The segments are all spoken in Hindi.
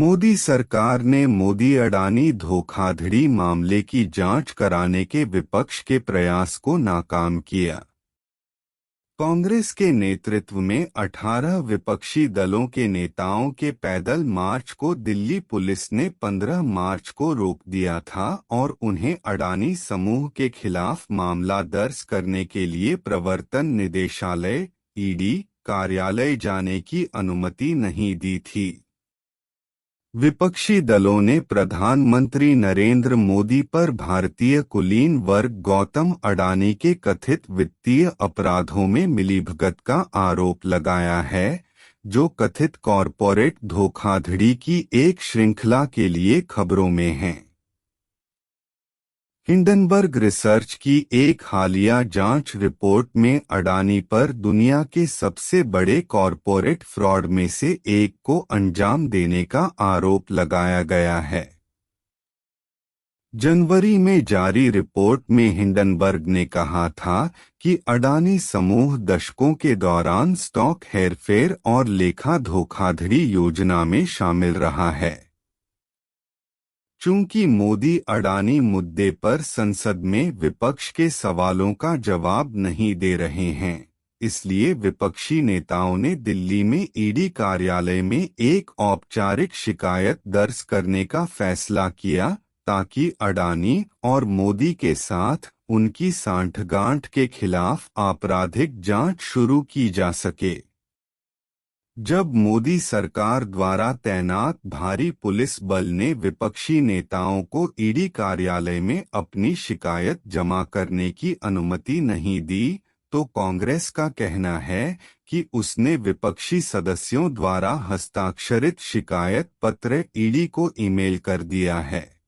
मोदी सरकार ने मोदी-अडानी धोखाधड़ी मामले की जांच कराने के विपक्ष के प्रयास को नाकाम किया। कांग्रेस के नेतृत्व में 18 विपक्षी दलों के नेताओं के पैदल मार्च को दिल्ली पुलिस ने 15 मार्च को रोक दिया था और उन्हें अडानी समूह के खिलाफ मामला दर्ज करने के लिए प्रवर्तन निदेशालय (ईडी) कार्यालय जाने की अनुमति नहीं दी थी। विपक्षी दलों ने प्रधानमंत्री नरेंद्र मोदी पर भारतीय कुलीन वर्ग गौतम अडानी के कथित वित्तीय अपराधों में मिलीभगत का आरोप लगाया है, जो कथित कॉरपोरेट धोखाधड़ी की एक श्रृंखला के लिए खबरों में हैं। हिंडनबर्ग रिसर्च की एक हालिया जांच रिपोर्ट में अडानी पर दुनिया के सबसे बड़े कॉरपोरेट फ्रॉड में से एक को अंजाम देने का आरोप लगाया गया है। जनवरी में जारी रिपोर्ट में हिंडनबर्ग ने कहा था कि अडानी समूह दशकों के दौरान स्टॉक हेरफेर और लेखा धोखाधड़ी योजना में शामिल रहा है। चूंकि मोदी अडानी मुद्दे पर संसद में विपक्ष के सवालों का जवाब नहीं दे रहे हैं, इसलिए विपक्षी नेताओं ने दिल्ली में ईडी कार्यालय में एक औपचारिक शिकायत दर्ज करने का फैसला किया ताकि अडानी और मोदी के साथ उनकी सांठगांठ के खिलाफ आपराधिक जांच शुरू की जा सके। जब मोदी सरकार द्वारा तैनात भारी पुलिस बल ने विपक्षी नेताओं को ईडी कार्यालय में अपनी शिकायत जमा करने की अनुमति नहीं दी, तो कांग्रेस का कहना है कि उसने विपक्षी सदस्यों द्वारा हस्ताक्षरित शिकायत पत्र ईडी को ईमेल कर दिया है।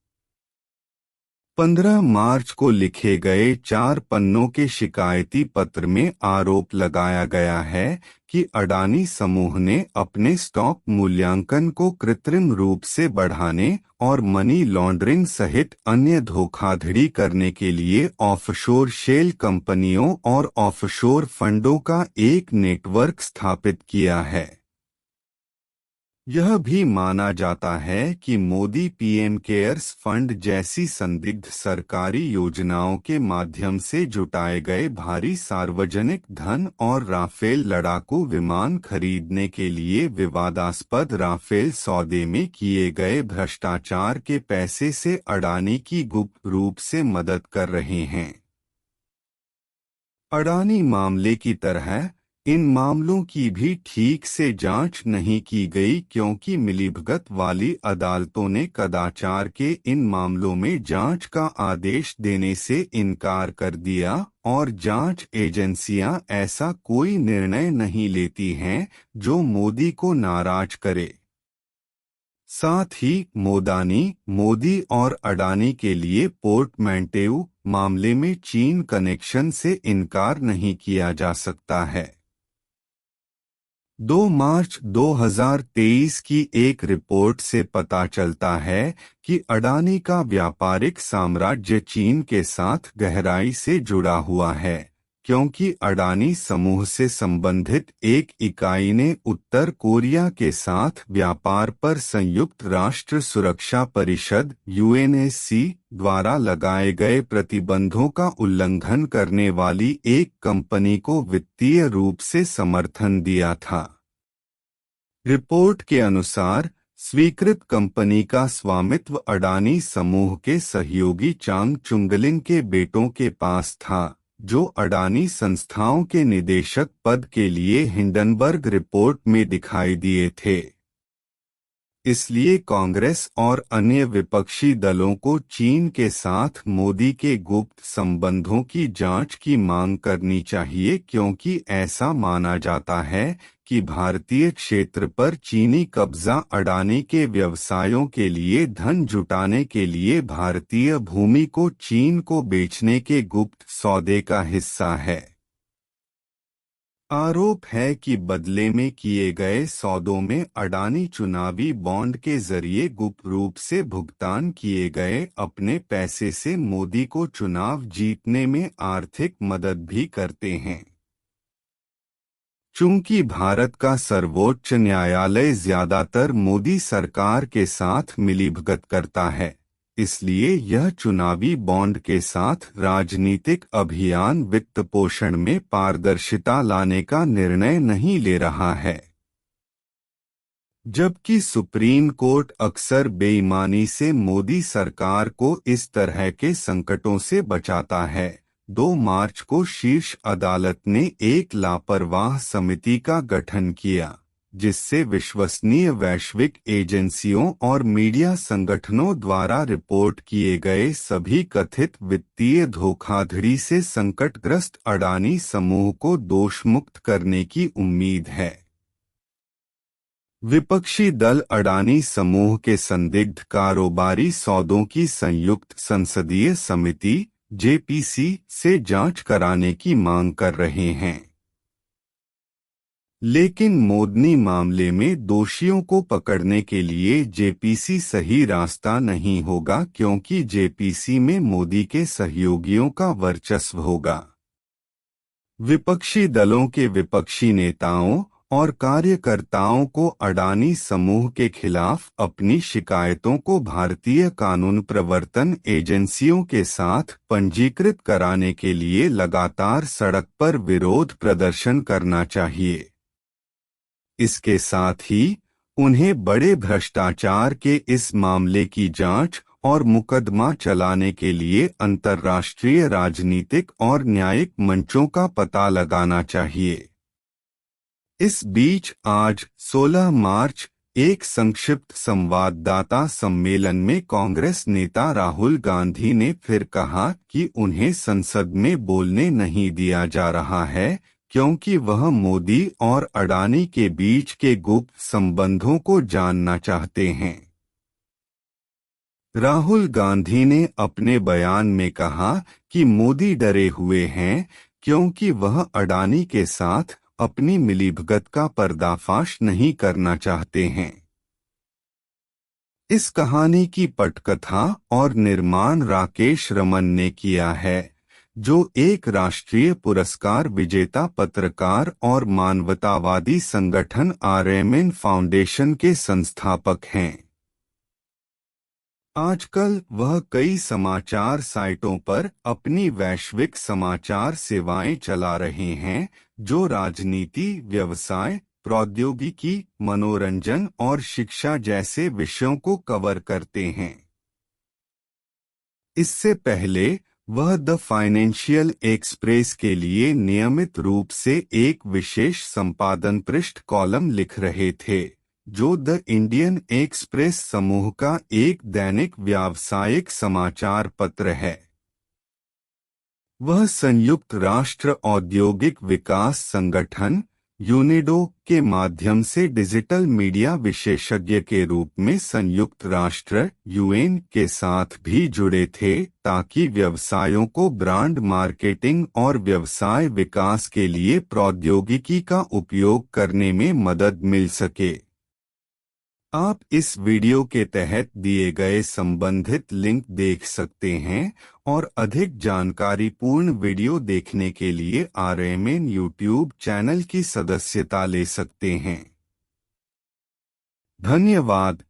15 मार्च को लिखे गए 4 पन्नों के शिकायती पत्र में आरोप लगाया गया है कि अडानी समूह ने अपने स्टॉक मूल्यांकन को कृत्रिम रूप से बढ़ाने और मनी लॉन्ड्रिंग सहित अन्य धोखाधड़ी करने के लिए ऑफशोर शेल कंपनियों और ऑफशोर फंडों का एक नेटवर्क स्थापित किया है। यह भी माना जाता है कि मोदी पीएम केयर्स फंड जैसी संदिग्ध सरकारी योजनाओं के माध्यम से जुटाए गए भारी सार्वजनिक धन और राफेल लड़ाकू विमान खरीदने के लिए विवादास्पद राफेल सौदे में किए गए भ्रष्टाचार के पैसे से अडानी की गुप्त रूप से मदद कर रहे हैं। अडानी मामले की तरह इन मामलों की भी ठीक से जांच नहीं की गई, क्योंकि मिलीभगत वाली अदालतों ने कदाचार के इन मामलों में जांच का आदेश देने से इनकार कर दिया और जांच एजेंसियां ऐसा कोई निर्णय नहीं लेती हैं जो मोदी को नाराज करे। साथ ही मोदी और अडानी के लिए पोर्टमैंटेऊ मामले में चीन कनेक्शन से इनकार नहीं किया जा सकता है। 2 मार्च 2023 की एक रिपोर्ट से पता चलता है कि अडानी का व्यापारिक साम्राज्य चीन के साथ गहराई से जुड़ा हुआ है, क्योंकि अडानी समूह से संबंधित एक इकाई ने उत्तर कोरिया के साथ व्यापार पर संयुक्त राष्ट्र सुरक्षा परिषद (यूएनएससी) द्वारा लगाए गए प्रतिबंधों का उल्लंघन करने वाली एक कंपनी को वित्तीय रूप से समर्थन दिया था। रिपोर्ट के अनुसार स्वीकृत कंपनी का स्वामित्व अडानी समूह के सहयोगी चांग चुंगलिंग के बेटों के पास था, जो अडानी संस्थाओं के निदेशक पद के लिए हिंडनबर्ग रिपोर्ट में दिखाई दिए थे। इसलिए कांग्रेस और अन्य विपक्षी दलों को चीन के साथ मोदी के गुप्त संबंधों की जांच की मांग करनी चाहिए, क्योंकि ऐसा माना जाता है कि भारतीय क्षेत्र पर चीनी कब्जा अडानी के व्यवसायों के लिए धन जुटाने के लिए भारतीय भूमि को चीन को बेचने के गुप्त सौदे का हिस्सा है। आरोप है कि बदले में किए गए सौदों में अडानी चुनावी बॉन्ड के जरिए गुप्त रूप से भुगतान किए गए अपने पैसे से मोदी को चुनाव जीतने में आर्थिक मदद भी करते हैं। चूंकि भारत का सर्वोच्च न्यायालय ज्यादातर मोदी सरकार के साथ मिलीभगत करता है, इसलिए यह चुनावी बॉन्ड के साथ राजनीतिक अभियान वित्त पोषण में पारदर्शिता लाने का निर्णय नहीं ले रहा है। जबकि सुप्रीम कोर्ट अक्सर बेईमानी से मोदी सरकार को इस तरह के संकटों से बचाता है, 2 मार्च को शीर्ष अदालत ने एक लापरवाह समिति का गठन किया, जिससे विश्वसनीय वैश्विक एजेंसियों और मीडिया संगठनों द्वारा रिपोर्ट किए गए सभी कथित वित्तीय धोखाधड़ी से संकटग्रस्त अडानी समूह को दोषमुक्त करने की उम्मीद है। विपक्षी दल अडानी समूह के संदिग्ध कारोबारी सौदों की संयुक्त संसदीय समिति जेपीसी से जांच कराने की मांग कर रहे हैं, लेकिन मोदनी मामले में दोषियों को पकड़ने के लिए जेपीसी सही रास्ता नहीं होगा, क्योंकि जेपीसी में मोदी के सहयोगियों का वर्चस्व होगा। विपक्षी दलों के विपक्षी नेताओं और कार्यकर्ताओं को अडानी समूह के खिलाफ अपनी शिकायतों को भारतीय कानून प्रवर्तन एजेंसियों के साथ पंजीकृत कराने के लिए लगातार सड़क पर विरोध प्रदर्शन करना चाहिए। इसके साथ ही उन्हें बड़े भ्रष्टाचार के इस मामले की जांच और मुकदमा चलाने के लिए अंतर्राष्ट्रीय राजनीतिक और न्यायिक मंचों का पता लगाना चाहिए। इस बीच आज 16 मार्च एक संक्षिप्त संवाददाता सम्मेलन में कांग्रेस नेता राहुल गांधी ने फिर कहा कि उन्हें संसद में बोलने नहीं दिया जा रहा है, क्योंकि वह मोदी और अडानी के बीच के गुप्त संबंधों को जानना चाहते हैं। राहुल गांधी ने अपने बयान में कहा कि मोदी डरे हुए हैं, क्योंकि वह अडानी के साथ अपनी मिलीभगत का पर्दाफाश नहीं करना चाहते हैं। इस कहानी की पटकथा और निर्माण राकेश रमन ने किया है, जो एक राष्ट्रीय पुरस्कार विजेता पत्रकार और मानवतावादी संगठन आरएमएन फाउंडेशन के संस्थापक हैं। आजकल वह कई समाचार साइटों पर अपनी वैश्विक समाचार सेवाएं चला रहे हैं, जो राजनीति, व्यवसाय, प्रौद्योगिकी, मनोरंजन और शिक्षा जैसे विषयों को कवर करते हैं। इससे पहले वह द फाइनेंशियल एक्सप्रेस के लिए नियमित रूप से एक विशेष संपादन पृष्ठ कॉलम लिख रहे थे, जो द इंडियन एक्सप्रेस समूह का एक दैनिक व्यावसायिक समाचार पत्र है। वह संयुक्त राष्ट्र औद्योगिक विकास संगठन यूनेडो के माध्यम से डिजिटल मीडिया विशेषज्ञ के रूप में संयुक्त राष्ट्र यूएन के साथ भी जुड़े थे, ताकि व्यवसायों को ब्रांड मार्केटिंग और व्यवसाय विकास के लिए प्रौद्योगिकी का उपयोग करने में मदद मिल सके। आप इस वीडियो के तहत दिए गए संबंधित लिंक देख सकते हैं और अधिक जानकारीपूर्ण वीडियो देखने के लिए आरएमएन यूट्यूब चैनल की सदस्यता ले सकते हैं। धन्यवाद।